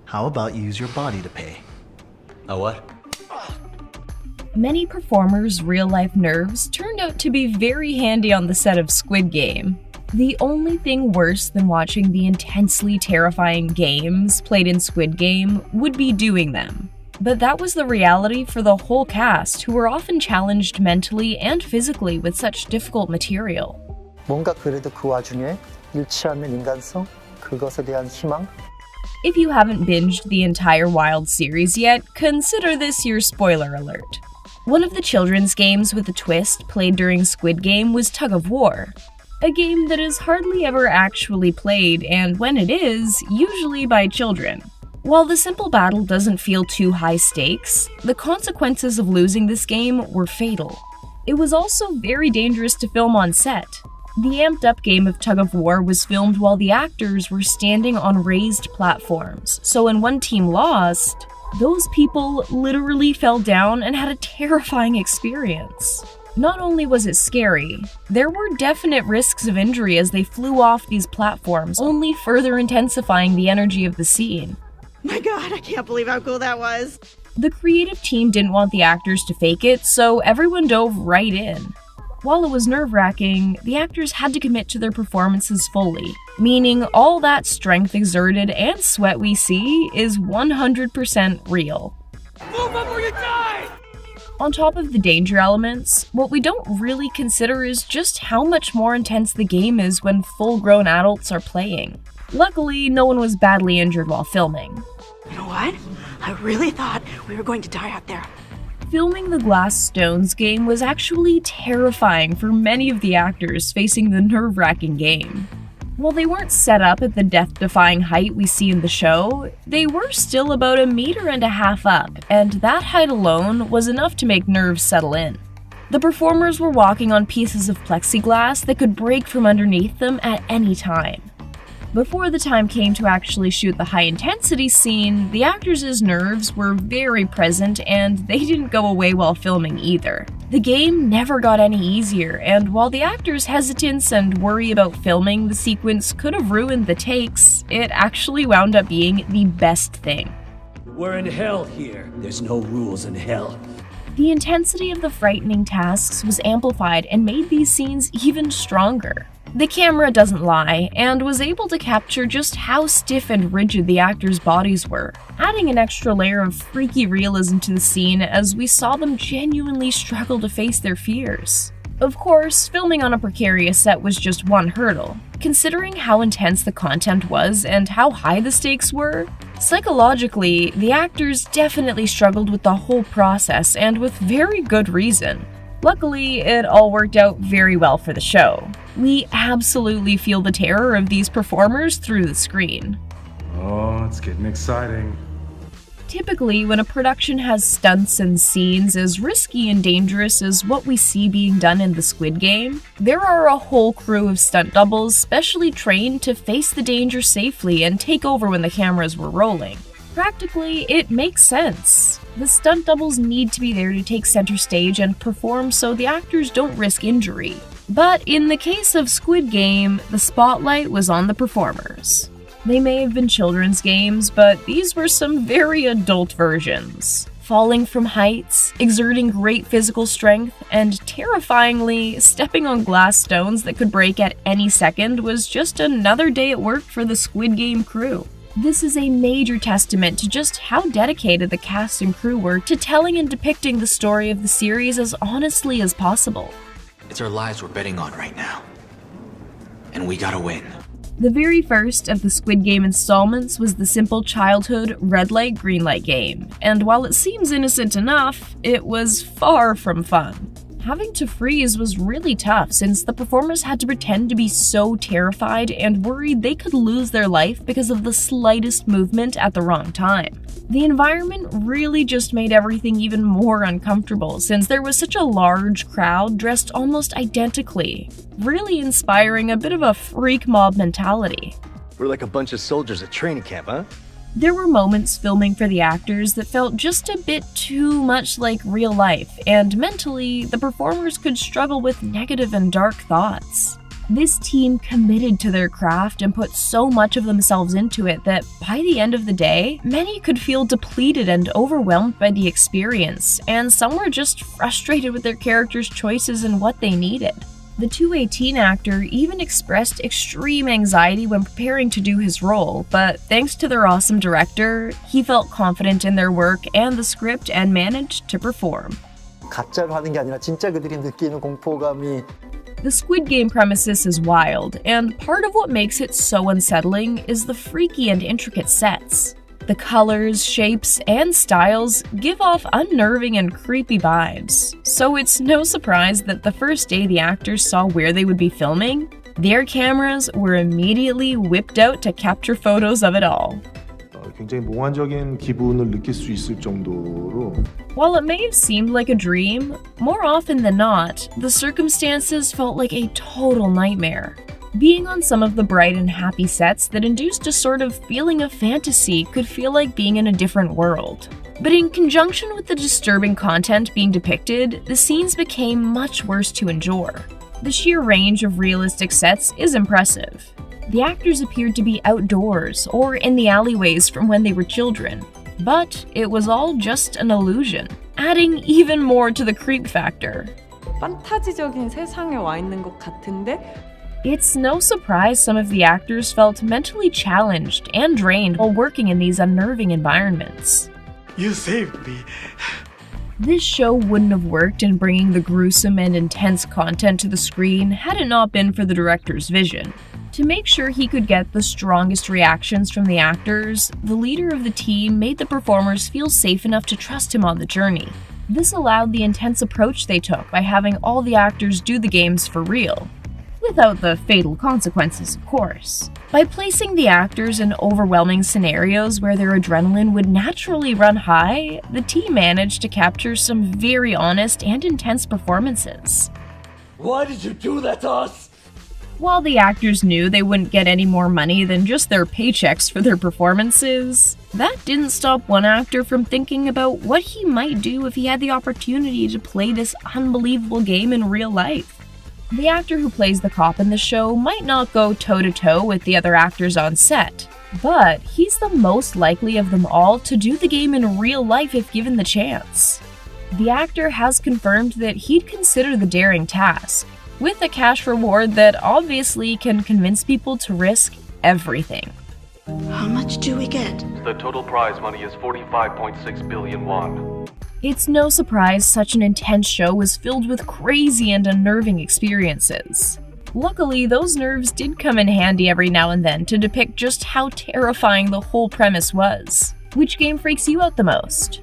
How about you use your body to pay? A what? Many performers' real-life nerves turned out to be very handy on the set of Squid Game. The only thing worse than watching the intensely terrifying games played in Squid Game would be doing them. But that was the reality for the whole cast, who were often challenged mentally and physically with such difficult material. 뭔가 그래도 그 와중에 잃지 않는 인간성, 그것에 대한 희망? If you haven't binged the entire Wild series yet, consider this your spoiler alert. One of the children's games with a twist played during Squid Game was Tug of War, a game that is hardly ever actually played, and when it is, usually by children. While the simple battle doesn't feel too high stakes, the consequences of losing this game were fatal. It was also very dangerous to film on set. The amped-up game of Tug of War was filmed while the actors were standing on raised platforms, so when one team lost, those people literally fell down and had a terrifying experience. Not only was it scary, there were definite risks of injury as they flew off these platforms, only further intensifying the energy of the scene. My god, I can't believe how cool that was! The creative team didn't want the actors to fake it, so everyone dove right in. While it was nerve-wracking, the actors had to commit to their performances fully, meaning all that strength exerted and sweat we see is 100% real. Move up or you die! On top of the danger elements, what we don't really consider is just how much more intense the game is when full-grown adults are playing. Luckily, no one was badly injured while filming. You know what? I really thought we were going to die out there. Filming the Glass Stones game was actually terrifying for many of the actors facing the nerve-wracking game. While they weren't set up at the death-defying height we see in the show, they were still about 1.5 meters up, and that height alone was enough to make nerves settle in. The performers were walking on pieces of plexiglass that could break from underneath them at any time. Before the time came to actually shoot the high-intensity scene, the actors' nerves were very present and they didn't go away while filming either. The game never got any easier, and while the actors' hesitance and worry about filming the sequence could have ruined the takes, it actually wound up being the best thing. We're in hell here. There's no rules in hell. The intensity of the frightening tasks was amplified and made these scenes even stronger. The camera doesn't lie, and was able to capture just how stiff and rigid the actors' bodies were, adding an extra layer of freaky realism to the scene as we saw them genuinely struggle to face their fears. Of course, filming on a precarious set was just one hurdle. Considering how intense the content was and how high the stakes were, psychologically, the actors definitely struggled with the whole process, and with very good reason. Luckily, it all worked out very well for the show. We absolutely feel the terror of these performers through the screen. Oh, it's getting exciting. Typically, when a production has stunts and scenes as risky and dangerous as what we see being done in the Squid Game, there are a whole crew of stunt doubles specially trained to face the danger safely and take over when the cameras were rolling. Practically, it makes sense. The stunt doubles need to be there to take center stage and perform so the actors don't risk injury. But in the case of Squid Game, the spotlight was on the performers. They may have been children's games, but these were some very adult versions. Falling from heights, exerting great physical strength, and terrifyingly, stepping on glass stones that could break at any second was just another day at work for the Squid Game crew. This is a major testament to just how dedicated the cast and crew were to telling and depicting the story of the series as honestly as possible. It's our lives we're betting on right now. And we gotta win. The very first of the Squid Game installments was the simple childhood red light, green light game, and while it seems innocent enough, it was far from fun. Having to freeze was really tough since the performers had to pretend to be so terrified and worried they could lose their life because of the slightest movement at the wrong time. The environment really just made everything even more uncomfortable since there was such a large crowd dressed almost identically, really inspiring a bit of a freak mob mentality. We're like a bunch of soldiers at training camp, huh? There were moments filming for the actors that felt just a bit too much like real life, and mentally, the performers could struggle with negative and dark thoughts. This team committed to their craft and put so much of themselves into it that by the end of the day, many could feel depleted and overwhelmed by the experience, and some were just frustrated with their characters' choices and what they needed. The 218 actor even expressed extreme anxiety when preparing to do his role, but thanks to their awesome director, he felt confident in their work and the script and managed to perform. 가짜로 하는 게 아니라 진짜 그들이 느끼는 공포감이 The Squid Game premises is wild, and part of what makes it so unsettling is the freaky and intricate sets. The colors, shapes, and styles give off unnerving and creepy vibes, so it's no surprise that the first day the actors saw where they would be filming, their cameras were immediately whipped out to capture photos of it all. 굉장히 몽환적인 기분을 느낄 수 있을 정도로 While it may have seemed like a dream, more often than not, the circumstances felt like a total nightmare. Being on some of the bright and happy sets that induced a sort of feeling of fantasy could feel like being in a different world. But in conjunction with the disturbing content being depicted, the scenes became much worse to endure. The sheer range of realistic sets is impressive. The actors appeared to be outdoors or in the alleyways from when they were children, but it was all just an illusion, adding even more to the creep factor. 판타지적인 세상에 와 있는 것 같은데? It's no surprise some of the actors felt mentally challenged and drained while working in these unnerving environments. You saved me. This show wouldn't have worked in bringing the gruesome and intense content to the screen had it not been for the director's vision. To make sure he could get the strongest reactions from the actors, the leader of the team made the performers feel safe enough to trust him on the journey. This allowed the intense approach they took by having all the actors do the games for real. Without the fatal consequences, of course. By placing the actors in overwhelming scenarios where their adrenaline would naturally run high, the team managed to capture some very honest and intense performances. Why did you do that to us? While the actors knew they wouldn't get any more money than just their paychecks for their performances, that didn't stop one actor from thinking about what he might do if he had the opportunity to play this unbelievable game in real life. The actor who plays the cop in the show might not go toe-to-toe with the other actors on set, but he's the most likely of them all to do the game in real life if given the chance. The actor has confirmed that he'd consider the daring task, with a cash reward that obviously can convince people to risk everything. How much do we get? The total prize money is 45.6 billion won. It's no surprise such an intense show was filled with crazy and unnerving experiences. Luckily, those nerves did come in handy every now and then to depict just how terrifying the whole premise was. Which game freaks you out the most?